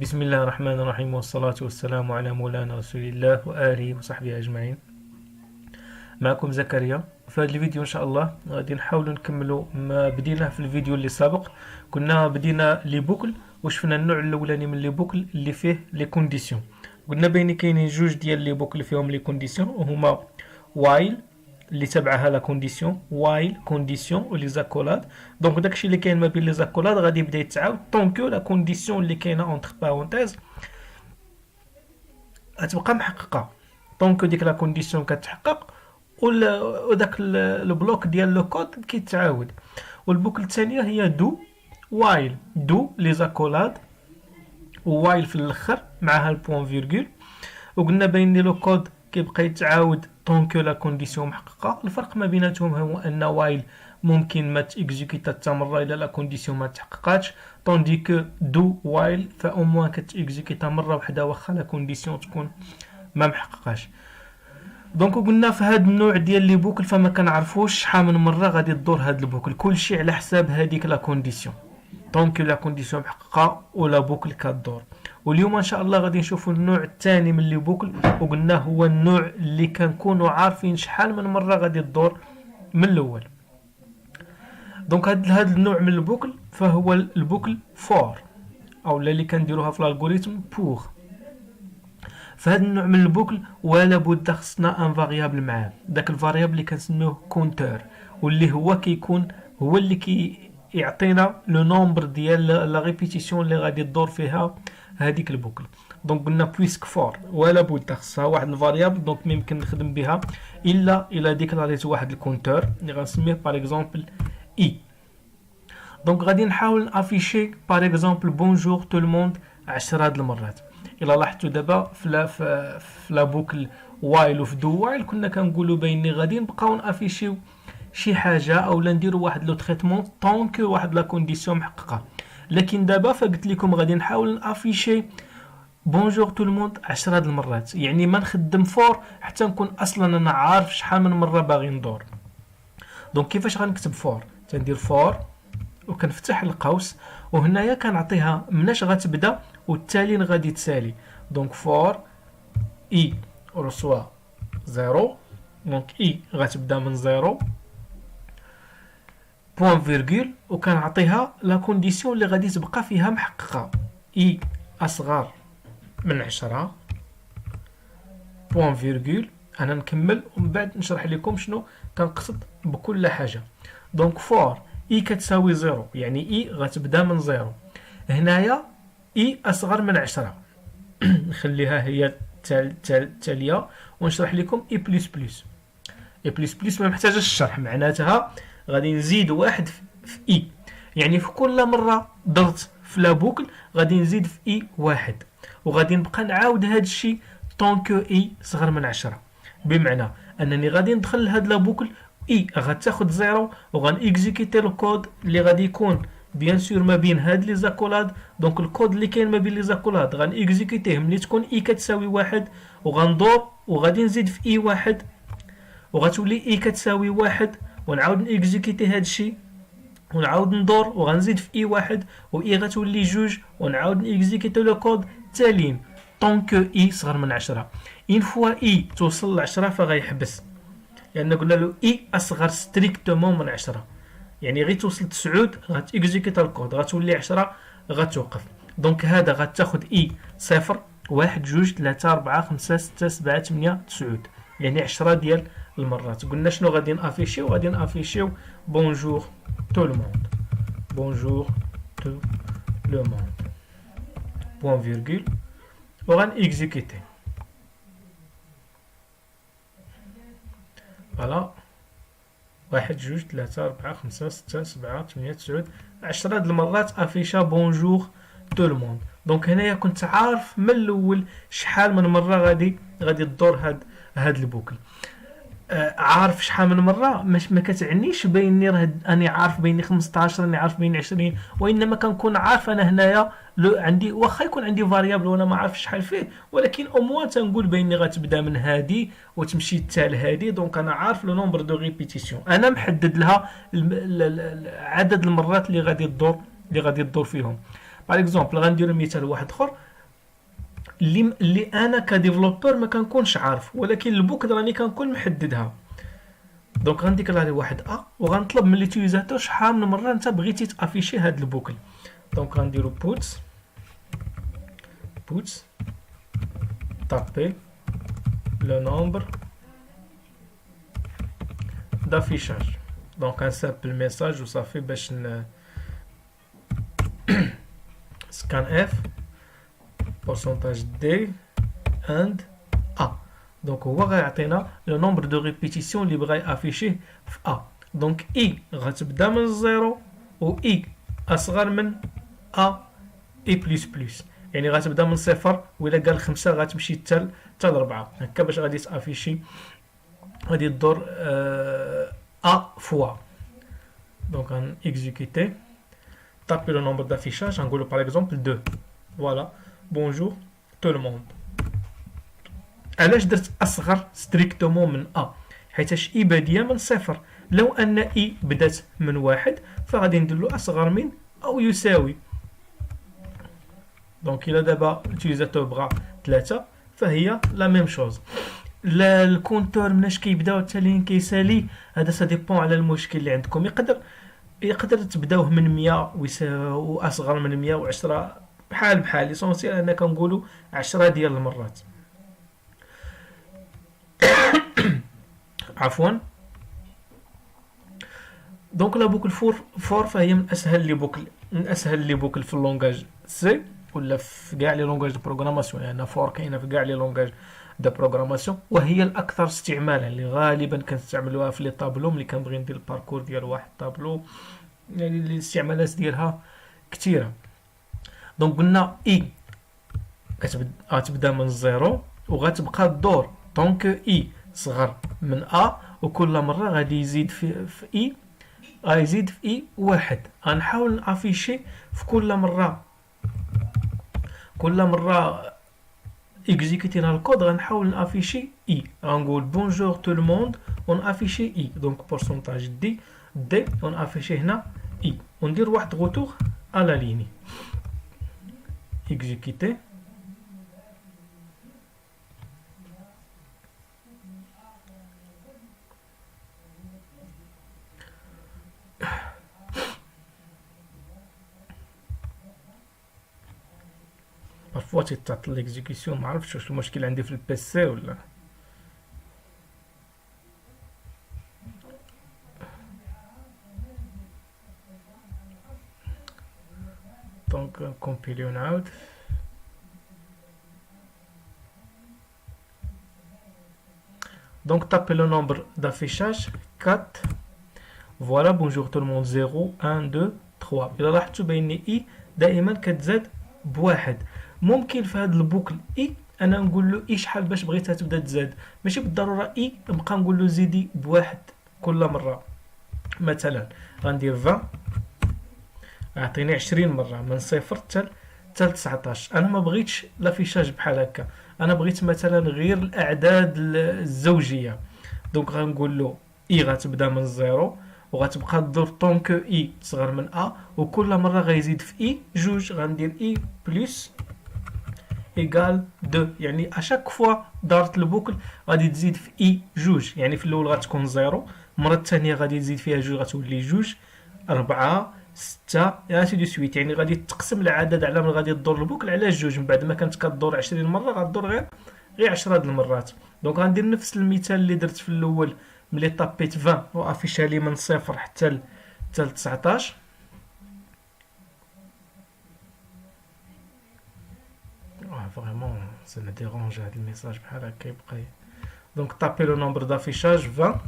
بسم الله الرحمن الرحيم، والصلاة والسلام على مولانا رسول الله وآله وصحبه أجمعين. معكم زكريا. في هذا الفيديو إن شاء الله غادي نحاولوا نكملوا ما بديناه في الفيديو اللي سابق. كنا بدينا لي بوكل وشفنا النوع الأولاني من لي بوكل اللي فيه لي كونديسيون. قلنا بين كاينين جوج ديال لي بوكل فيهم لي كونديسيون، وهما وايل اللي تبعها لا كونديسيون، وايل كونديسيون ولي زاكولاد. دونك داكشي اللي كاين ما بين لي زاكولاد غادي يبدا يتعاود طونكو لا كونديسيون اللي كاينه اونتر بارونتيز غتبقى محققه. طونكو ديك لا كونديسيون كتحقق وداك البلوك ديال لو كود كيتعاود. والبوكل الثانيه هي دو وايل، دو لي زاكولاد ووايل في الاخر معها البوان فيرغول. وقلنا بين لو كود كيبقى يتعاود طونكو لا كونديسيون محققه. الفرق ما بيناتهم هو ان وايل ممكن ما تيكزيكيتا حتى مره الا لا كونديسيون ما تحققاتش، طوندي كو دو وايل فاو موان كتيكزيكيتا مره واحده واخا لا كونديسيون تكون ما محققاش. دونك قلنا في هذا النوع ديال لي بوكل فما كنعرفوش شحال من مره غادي تدور هذا البوكل، كلشي على حساب هذيك لا كونديسيون. دونك لا كونديسيون محققه ولا بوكل كدور. واليوم ان شاء الله غادي نشوفوا النوع الثاني من لي بوكل، وقلنا هو النوع اللي كنكونوا عارفين شحال من مره غادي تدور من الاول. دونك هذا النوع من البوكل فهو البوكل فور، او اللي كنديروها في الالغوريثم بور. فهاد النوع من البوكل ولا بد خصنا ان فاريابل معاه، داك الفاريابل اللي كنسميوه كونتور، واللي هو كيكون هو اللي يعطينا لو نومبر ديال لا ريبيتيسيون اللي غادي تدور فيها هذيك البوكل. دونك قلنا بويسك فور ولا بد خصها واحد الفاريابل، دونك ما يمكن نخدم بها الا ديكلاريت واحد الكونتور اللي غنسميه باغ اكزومبل اي. دونك غادي نحاول نافيشي باغ اكزومبل بونجور تو الموند 10 هاد المرات. الا لاحظتوا دابا في لا بوكل وايل وفي دو وايل كنا كنقولوا بيني غادي نبقاو نافيشيو شي حاجه او نديروا واحد لو تريتمون طونك واحد لا كونديسيون محققه. لكن دابا فقلت لكم غادي نحاول نافيشي بونجور تو الموند 10 هاد المرات، يعني ما نخدم فور حتى نكون اصلا انا عارف شحال من مره باغي ندور. دونك كيفاش غنكتب فور؟ تندير فور وكنفتح القوس، وهنايا كنعطيها مناش غتبدا والتالي غادي تسالي. دونك فور اي رسوا زيرو، دونك اي غتبدا من زيرو بوان فيرغول، وكنعطيها لا كونديسيون اللي غادي تبقى فيها محققه، اي اصغر من 10 بوان فيرغول. انا نكمل ومن بعد نشرح لكم شنو كنقصد بكل حاجه. دونك فور اي كتساوي زيرو، يعني اي غتبدا من زيرو. هنايا اي اصغر من 10 نخليها هي التاليه ونشرح لكم اي بلس بلس. اي بلس بلس ما محتاجش الشرح، معناتها غادي نزيد واحد في اي، يعني في كل مره ضغط في لا بوكل غادي نزيد في اي واحد، وغادي نبقى نعاود هذا الشيء طونكو اي صغر من 10. بمعنى انني غادي ندخل لهاد لا بوكل اي غتاخد زيرو، وغان اكزيكيتي الكود اللي غادي يكون بيان سور ما بين هاد لي زاكولاد. دونك الكود اللي كاين ما بين لي زاكولاد غان اكزيكيتيه ملي تكون اي كتساوي واحد، وغندور وغادي نزيد في اي واحد وغتولي اي كتساوي واحد، ونعاود نيكزيكيتي هاد الشيء ونعاود ندور وغنزيد في اي واحد، و اي غتولي جوج، ونعاود نيكزيكيتي لو كود تالين طونكو اي صغر من 10. اين فوا اي توصل ل 10 فغيحبس، لان قلنا له اي اصغر ستريكتومون من 10، يعني غير توصل 9 غتيكزيكيتا الكود، غتولي 10 غتوقف. دونك هذا غتاخد اي 0 1 2 3 4 5 6 7 8 9، يعني 10 ديال المرات. قلنا شنو غادي نافيشيو؟ غادي نافيشيو بونجور تو لو موند، بونجور تو لو موند بوان فيرغول، وغان اكزيكيتي. فوالا 1 2 3 4 5 6 7 8 9 10 د المرات افيشا بونجور تو لو موند. دونك هنايا كنت عارف من الاول شحال من مره غادي تدور هاد البوكل. عارف شحال من مره ما كتعنيش بيني راني عارف بيني 15 راني عارف بيني 20، وانما كنكون عارف انا هنايا عندي واخا يكون عندي فاريابل وانا ما عارف شحال فيه، ولكن او موان تنقول بيني غتبدا من هادي وتمشي حتى لهادي. دونك انا عارف لو نومبر دو ريبيتيسيون، انا محدد لها عدد المرات اللي غادي تدور فيهم. باغ اكزومبل غنديرو مثال واحد اخر، اللي انا كديفلوبر ما كنكونش عارف، ولكن البوك راني كنكون محددها. دونك غنديكلاري واحد وغنطلب من ليوتيليزاتور شحال من مره انت بغيتي تافيشي هاد البوكل. دونك غنديرو puts taper le nombre d'affichage. Donc un simple message وصافي باش scan f pourcentage d and a. دونك هو غيعطينا لو نومبر دو ريبيتيسيون اللي بغا يافيشيه في a. دونك i غتبدا من الزيرو و i اصغر من a i بلس بلس، يعني غتبدا من صفر وإلا قال 5 غتمشي حتى ل 4. هكا باش غادي تافيشي غادي تدور a فوا. دونك غن اكزيكوتي taper le nombre d'affichage غنقولو par exemple 2. voilà bonjour tout le monde. علاش درت اصغر ستريكتومون من a؟ حيتاش اي باديه من صفر. لو ان اي بدات من واحد فغادي نديرلو اصغر من او يساوي. دونك الى دابا اليوتيليزاتور بغا 3 فهي لا ميم شوز. لا الكونتور مناش كيبداو حتى لين كيسالي هذا سا ديبون على المشكل اللي عندكم. يقدر تبداوه من 100 واصغر من 110 بحال ليسونسيال انا كنقولوا 10 ديال المرات. عفوا. دونك لا بوكل فور فهي من اسهل لي بوكل في اللونغاج سي ولا في كاع لي لونغاج دو بروغراماسيون. يعني فور كاينه في كاع لي لونغاج دو بروغراماسيون، وهي الاكثر استعمالا اللي غالبا كنستعملوها في لي طابلو. ملي كنبغي ندير الباركور ديال واحد طابلو يعني الاستعمالات ديالها كثيره. دونك قلنا اي غتبدا من الزيرو وغتبقى الدور طونك اي صغر من ا، وكل مره غادي يزيد في اي غيزيد في اي واحد. غنحاول نافيشي في كل مره اكزيكوتينا الكود غنحاول نافيشي اي. غنقول بونجور تو لو موند ونافيشي اي. دونك بورسونتاج دي ونافيشي هنا اي وندير واحد غوتور على ليني اكزيكوتي. بارفوا تيتعطل ليكزيكسيون، معرفتش واش المشكل عندي في البيسي ولا. دونك كومبيلي ونعاود. دونك تابي لو نومبر دافيشاج 4. فوالا بونجور تو الموند 0 1 2 3. الا لاحظتوا بان اي دائما كتزاد بواحد. ممكن في هذا البوكل اي انا نقول له اي شحال باش بغيتها تبدا تزاد، ماشي بالضروره اي نبقى نقول له زيدي بواحد كل مره. مثلا غندير 20 اعطيني 20 مره من صفر حتى 19. انا ما بغيتش لافيشاج بحال هكا، انا بغيت مثلا غير الاعداد الزوجيه. دونك غنقول له اي غتبدا من الزيرو وغتبقى الدور طونك اي صغر من ا، وكل مره غيزيد في اي جوج. غندير اي بلس ايكال 2، يعني اشاك فوا دارت البوكل غادي تزيد في اي جوج. يعني في الاول غتكون زيرو، المره الثانيه غادي تزيد فيها جوج غتولي جوج 4 6 هادشي دو سويت. يعني غادي تقسم العدد على من غادي تدور البوكل على جوج. من بعد ما كانت كدور 20 مره غدور غير 10 د المرات. دونك غندير نفس المثال اللي درت في الاول ملي طابيت 20 وافيشها لي من صفر حتى ل 19. فريمون سا مي ديرونج هاد الميساج بحال هكا يبقى. دونك طابي لو نومبر دافيشاج 20.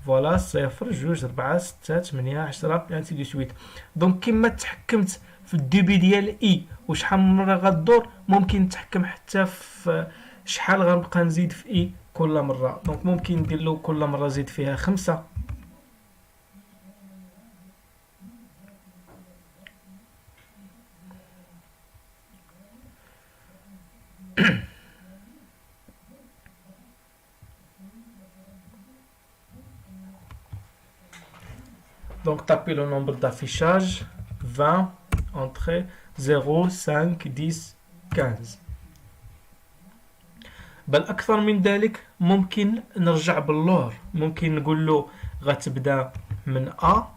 فوالا 0 2 4 6 8 10 انسي دو سويت. دونك كيما تحكمت في الديبي ديال اي وشحال من مره غدور، ممكن نتحكم حتى في شحال غنبقى نزيد في اي كل مره. دونك ممكن ندير له كل مره زيد فيها 5. Donc tapez le nombre d'affichage 20, entrée 0, 5, 10, 15. بل اكثر من ذلك ممكن نرجع باللور، ممكن نقول له غتبدا من ا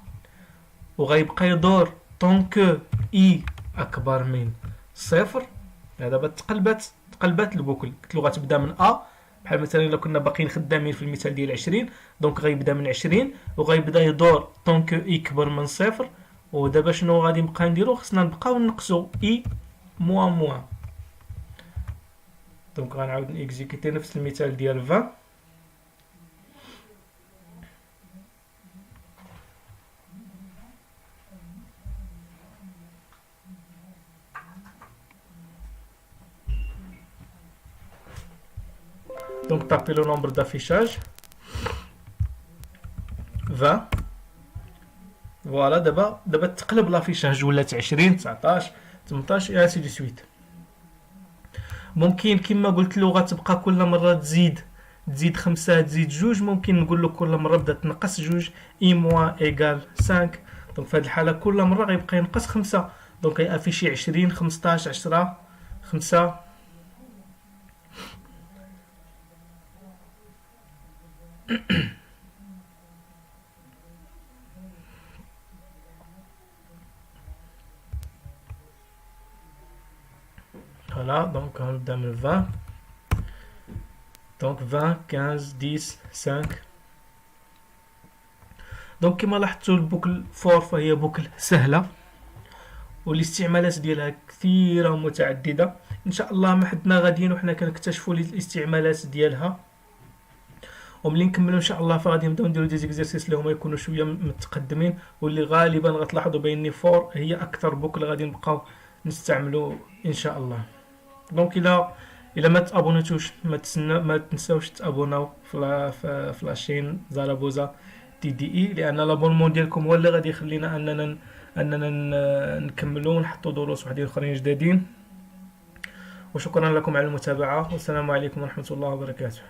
وغيبقى يدور طونكو اي اكبر من صفر. دابا تقلبات البوكل، قلت له غتبدا من ا، بحال مثلا الا كنا باقيين خدامين في المثال ديال 20 دونك غيبدا من 20 وغيبدا يدور طونكو اي كبر من صفر. ودابا شنو غادي نبقى نديرو؟ خصنا نبقاو نقصو اي موان. دونك غنعاود نيكزيكوتي نفس المثال ديال 20. دونك طابي لو نومبر دافيشاج 20. فوالا دابا تقلب لافيشاج ولات 20 19 18 اي سي دي سويت. ممكن كما قلت له غتبقى كل مره تزيد 5 تزيد 2. ممكن نقول له كل مره بدا تنقص 2 اي موان ايغال 5. دونك في هذه الحاله كل مره غيبقى ينقص 5. دونك غيافيشي 20 15 10 5. فوالا دونك غنبدا من 20. دونك 20 15 10 5. دونك كما لاحظتوا البوكل فور فهي بوكل سهله والاستعمالات ديالها كثيره ومتعدده. ان شاء الله ما حدنا غاديين وحنا كنكتشفوا الاستعمالات ديالها، وملي نكملوا ان شاء الله فغادي نبداو نديروا دي زيكزيرسيس اللي هما يكونوا شويه متقدمين، واللي غالبا غتلاحظوا باني فور هي اكثر بوكل غادي نبقاو نستعملوا ان شاء الله. دونك الا ما تابونيتوش ما تنساوش تابوناو في لاشين زارابوزا تي دي اي، لان لابونمون ديالكم هو اللي غادي يخلينا اننا نكملوا ونحطوا دروس وحدين اخرين جدادين. وشكرا لكم على المتابعه، والسلام عليكم ورحمه الله وبركاته.